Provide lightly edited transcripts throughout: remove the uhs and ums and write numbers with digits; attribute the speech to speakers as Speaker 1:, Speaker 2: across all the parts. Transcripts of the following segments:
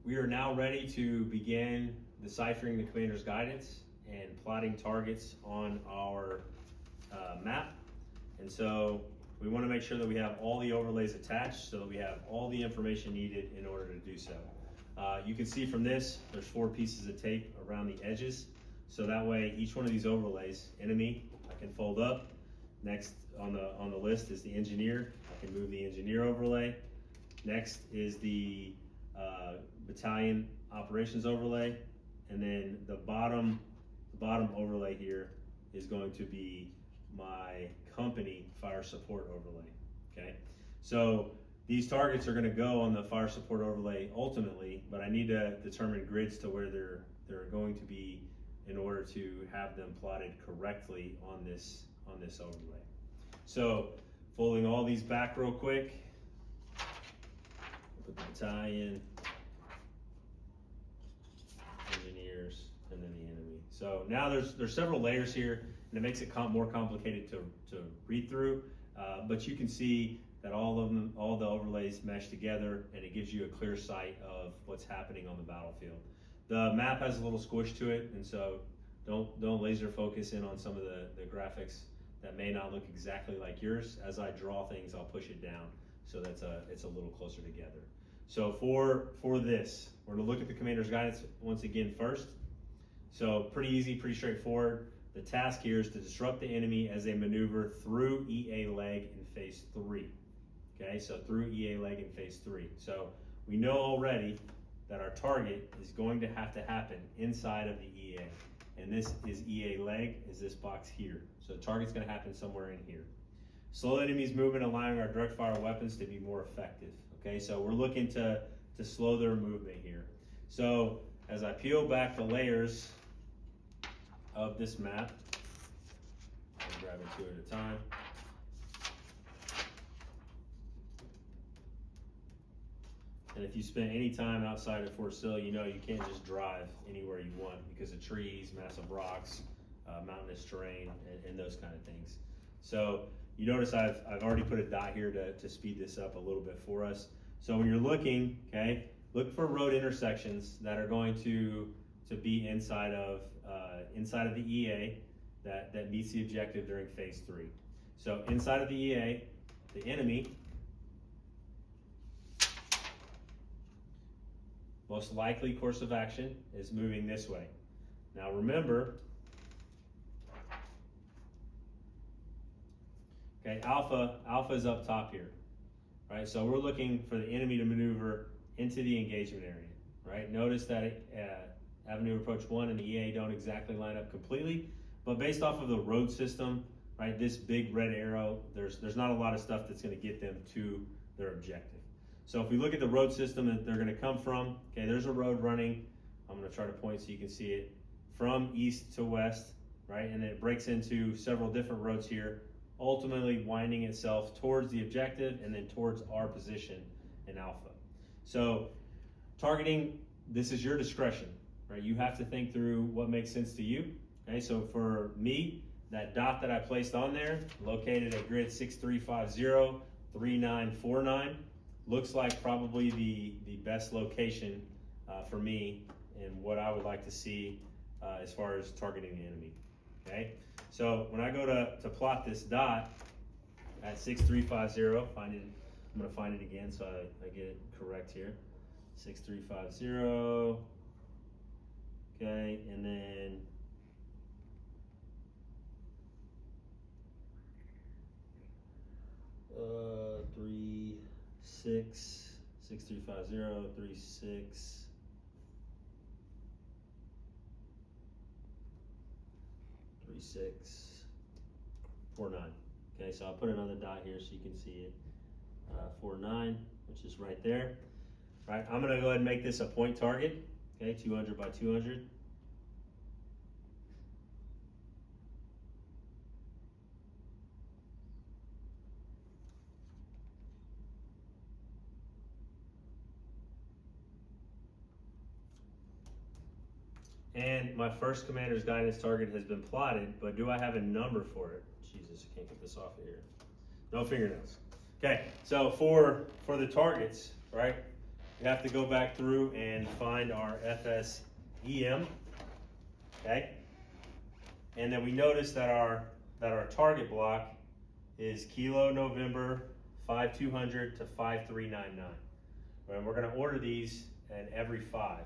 Speaker 1: We are now ready to begin deciphering the commander's guidance and plotting targets on our map. And so we want to make sure that we have all the overlays attached so that we have all the information needed in order to do so. You can see from this, there's 4 pieces of tape around the edges. So that way, each one of these overlays, enemy, I can fold up. Next on the list is the engineer. I can move the engineer overlay. Next is the battalion operations overlay. And then the bottom overlay here is going to be my company fire support overlay, okay? So these targets are gonna go on the fire support overlay ultimately, but I need to determine grids to where they're going to be in order to have them plotted correctly on this overlay. So folding all these back real quick, put the battalion, engineers, and then the enemy. So now there's several layers here, and it makes it more complicated to read through, but you can see that all the overlays mesh together, and it gives you a clear sight of what's happening on the battlefield. The map has a little squish to it, and so don't laser focus in on some of the graphics that may not look exactly like yours. As I draw things, I'll push it down so that it's a little closer together. So for this, we're gonna look at the commander's guidance once again first. So pretty easy, pretty straightforward. The task here is to disrupt the enemy as they maneuver through EA leg in phase 3. Okay, so through EA leg in phase 3. So we know already that our target is going to have to happen inside of the EA. And this is EA leg, is this box here. So the target's gonna happen somewhere in here. Slow enemies movement, allowing our direct fire weapons to be more effective. Okay, so we're looking to slow their movement here. So as I peel back the layers of this map, I'm grabbing 2 at a time. And if you spend any time outside of Fort Sill, you know you can't just drive anywhere you want because of trees, massive rocks, mountainous terrain, and those kind of things. So you notice I've already put a dot here to speed this up a little bit for us. So when you're looking, okay, look for road intersections that are going to be inside of the EA that meets the objective during phase 3. So inside of the EA, the enemy most likely course of action is moving this way. Now remember, okay, alpha is up top here, right? So we're looking for the enemy to maneuver into the engagement area, right? Notice that Avenue Approach 1 and the EA don't exactly line up completely, but based off of the road system, right, this big red arrow, there's not a lot of stuff that's gonna get them to their objective. So if we look at the road system that they're gonna come from, okay, there's a road running. I'm gonna try to point so you can see it from east to west, right? And then it breaks into several different roads here, ultimately winding itself towards the objective and then towards our position in alpha. So targeting, this is your discretion, right? You have to think through what makes sense to you, okay? So for me, that dot that I placed on there, located at grid 6350, 3949, looks like probably the best location for me and what I would like to see as far as targeting the enemy, okay? So when I go to plot this dot at 6350, find it, I'm gonna find it again so I get it correct here. 6350, okay, and then three, 6, 6350, 36, 36, 49. Okay, so I'll put another dot here so you can see it. 49, which is right there. Right, I'm gonna go ahead and make this a point target. Okay, 200 by 200. And my first commander's guidance target has been plotted, but do I have a number for it? Jesus, I can't get this off of here. No fingernails. Okay, so for the targets, right? we have to go back through and find our FSEM, okay? And then we notice that our target block is Kilo November 5200 to 5399. And we're gonna order these in every 5.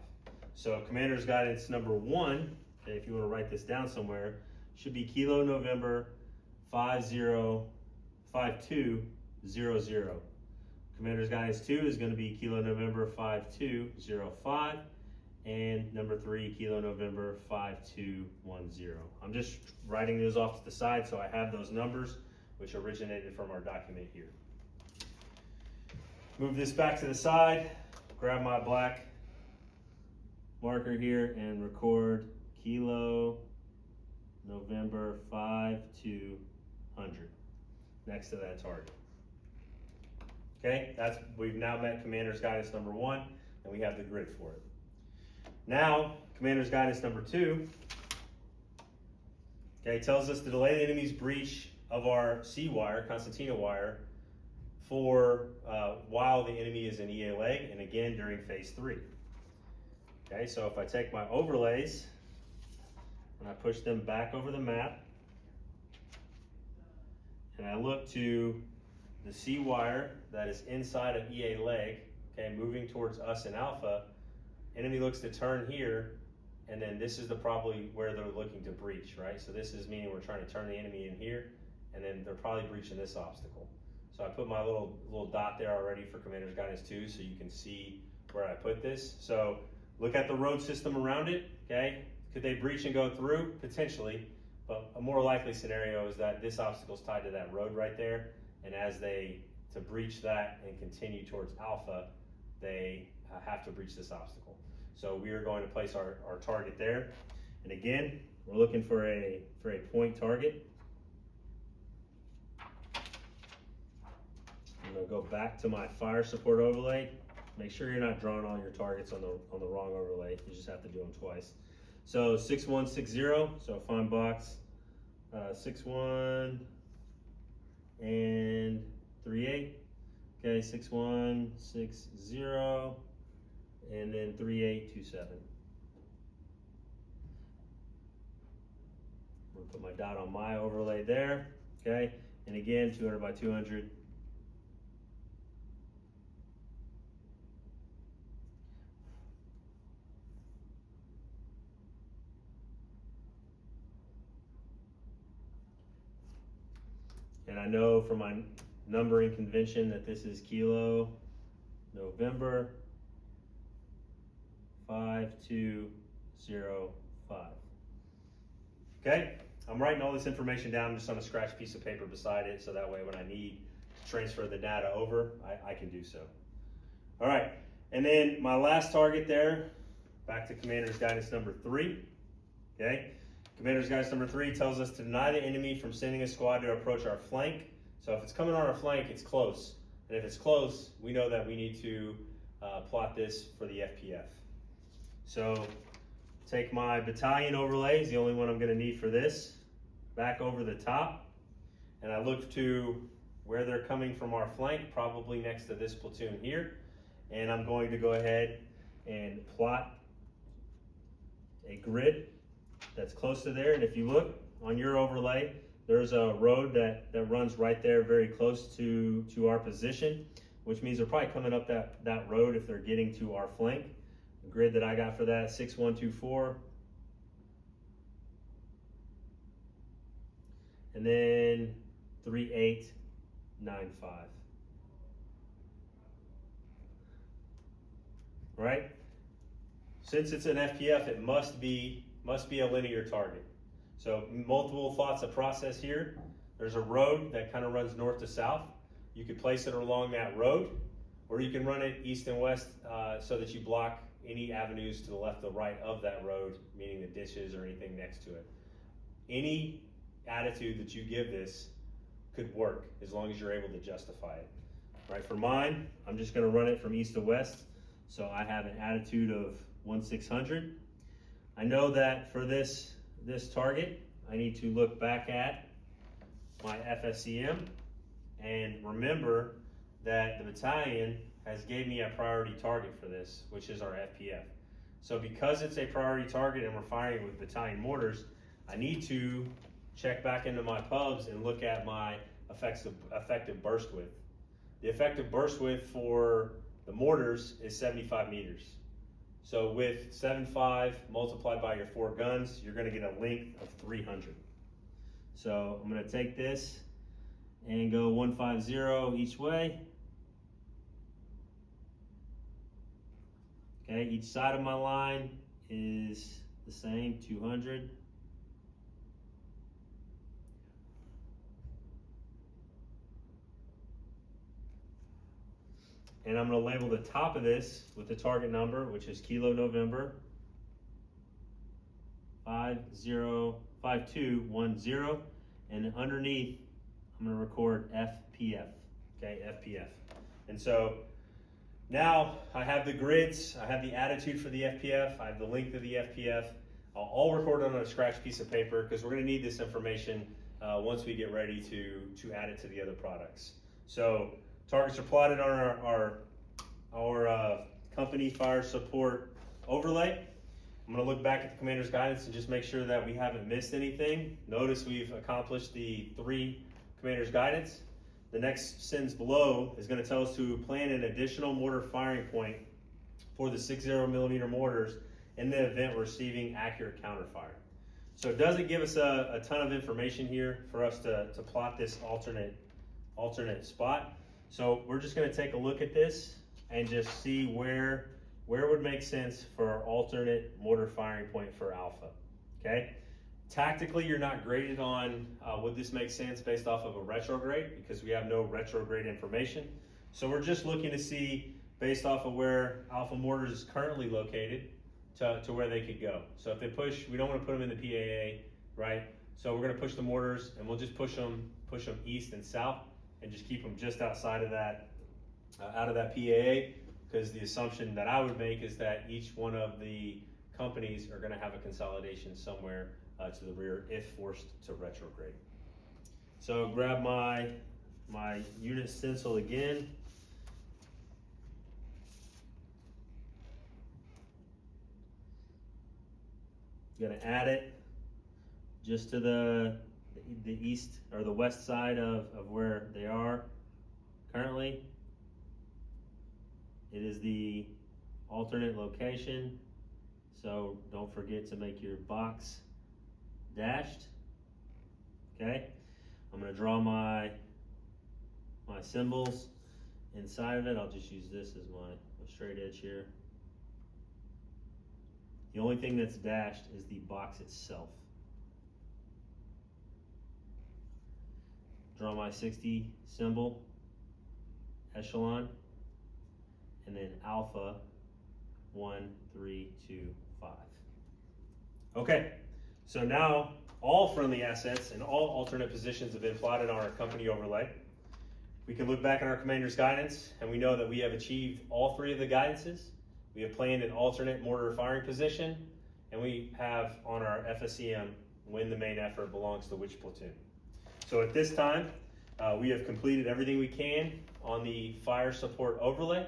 Speaker 1: So Commander's Guidance number 1, okay, if you wanna write this down somewhere, should be Kilo November 5200. Commander's Guidance 2 is going to be Kilo November 5205, and number 3, Kilo November 5210. I'm just writing those off to the side so I have those numbers, which originated from our document here. Move this back to the side, grab my black marker here and record Kilo November 5200 next to that target. Okay, we've now met Commander's Guidance number 1, and we have the grid for it. Now, Commander's Guidance number 2, okay, tells us to delay the enemy's breach of our C wire, Constantina wire, for while the enemy is in EA leg, and again during phase 3. Okay, so if I take my overlays and I push them back over the map, and I look to the C wire that is inside of EA leg, okay, moving towards us in alpha, enemy looks to turn here, and then this is probably where they're looking to breach, right? So this is meaning we're trying to turn the enemy in here, and then they're probably breaching this obstacle. So I put my little dot there already for Commander's Guidance 2 so you can see where I put this. So look at the road system around it, okay? Could they breach and go through? Potentially, but a more likely scenario is that this obstacle is tied to that road right there, and as to breach that and continue towards alpha, they have to breach this obstacle. So we are going to place our target there. And again, we're looking for a point target. I'm gonna go back to my fire support overlay. Make sure you're not drawing all your targets on the wrong overlay. You just have to do them twice. So 6160, so find box 61 and 38. Okay, 6160 and then 3827. I'm gonna put my dot on my overlay there. Okay, and again 200 by 200. And I know from my numbering convention that this is Kilo November 5205. Okay, I'm writing all this information down just on a scratch piece of paper beside it, so that way when I need to transfer the data over, I can do so. All right, and then my last target there, back to Commander's Guidance number 3. Okay, Commander's Guidance number 3 tells us to deny the enemy from sending a squad to approach our flank. So if it's coming on our flank, it's close. And if it's close, we know that we need to plot this for the FPF. So take my battalion overlay, is the only one I'm gonna need for this, back over the top. And I look to where they're coming from our flank, probably next to this platoon here. And I'm going to go ahead and plot a grid that's close to there. And if you look on your overlay, there's a road that runs right there very close to our position, which means they're probably coming up that road if they're getting to our flank. The grid that I got for that, 6124. And then 3895. All right? Since it's an FPF, it must be a linear target. So multiple thoughts of process here. There's a road that kind of runs north to south. You could place it along that road, or you can run it east and west so that you block any avenues to the left or right of that road, meaning the ditches or anything next to it. Any attitude that you give this could work as long as you're able to justify it. All right, for mine, I'm just gonna run it from east to west. So I have an attitude of 1/600. I know that for this target, I need to look back at my FSCM and remember that the battalion has gave me a priority target for this, which is our FPF. So because it's a priority target and we're firing with battalion mortars, I need to check back into my pubs and look at my effective burst width. The effective burst width for the mortars is 75 meters. So with 7.5 multiplied by your 4 guns, you're gonna get a length of 300. So I'm gonna take this and go 150 each way. Okay, each side of my line is the same, 200. And I'm going to label the top of this with the target number, which is Kilo November 505210, and underneath I'm going to record FPF. Okay, FPF. And so now I have the grids, I have the attitude for the FPF, I have the length of the FPF. I'll all record it on a scratch piece of paper because we're going to need this information once we get ready to add it to the other products. So targets are plotted on our company fire support overlay. I'm going to look back at the commander's guidance and just make sure that we haven't missed anything. Notice we've accomplished the 3 commander's guidance. The next sentence below is going to tell us to plan an additional mortar firing point for the 60mm mortars in the event we're receiving accurate counterfire. So it doesn't give us a ton of information here for us to plot this alternate spot. So we're just going to take a look at this and just see where it would make sense for our alternate mortar firing point for Alpha. Okay. Tactically, you're not graded on would this make sense based off of a retrograde because we have no retrograde information. So we're just looking to see based off of where Alpha Mortars is currently located to where they could go. So if they push, we don't want to put them in the PAA, right? So we're going to push the mortars and we'll just push them east and south and just keep them just outside of that, out of that PAA, because the assumption that I would make is that each one of the companies are going to have a consolidation somewhere to the rear if forced to retrograde. So grab my unit stencil again. Gonna add it just to the east or the west side of where they are currently. It is the alternate location, so don't forget to make your box dashed. Okay, I'm going to draw my symbols inside of it. I'll just use this as my straight edge here. The only thing that's dashed is the box itself. Draw my 60 symbol, echelon, and then Alpha 1, 3, 2, 5. Okay, so now all friendly assets and all alternate positions have been plotted on our company overlay. We can look back at our commander's guidance and we know that we have achieved all 3 of the guidances. We have planned an alternate mortar firing position, and we have on our FSEM when the main effort belongs to which platoon. So at this time, we have completed everything we can on the fire support overlay.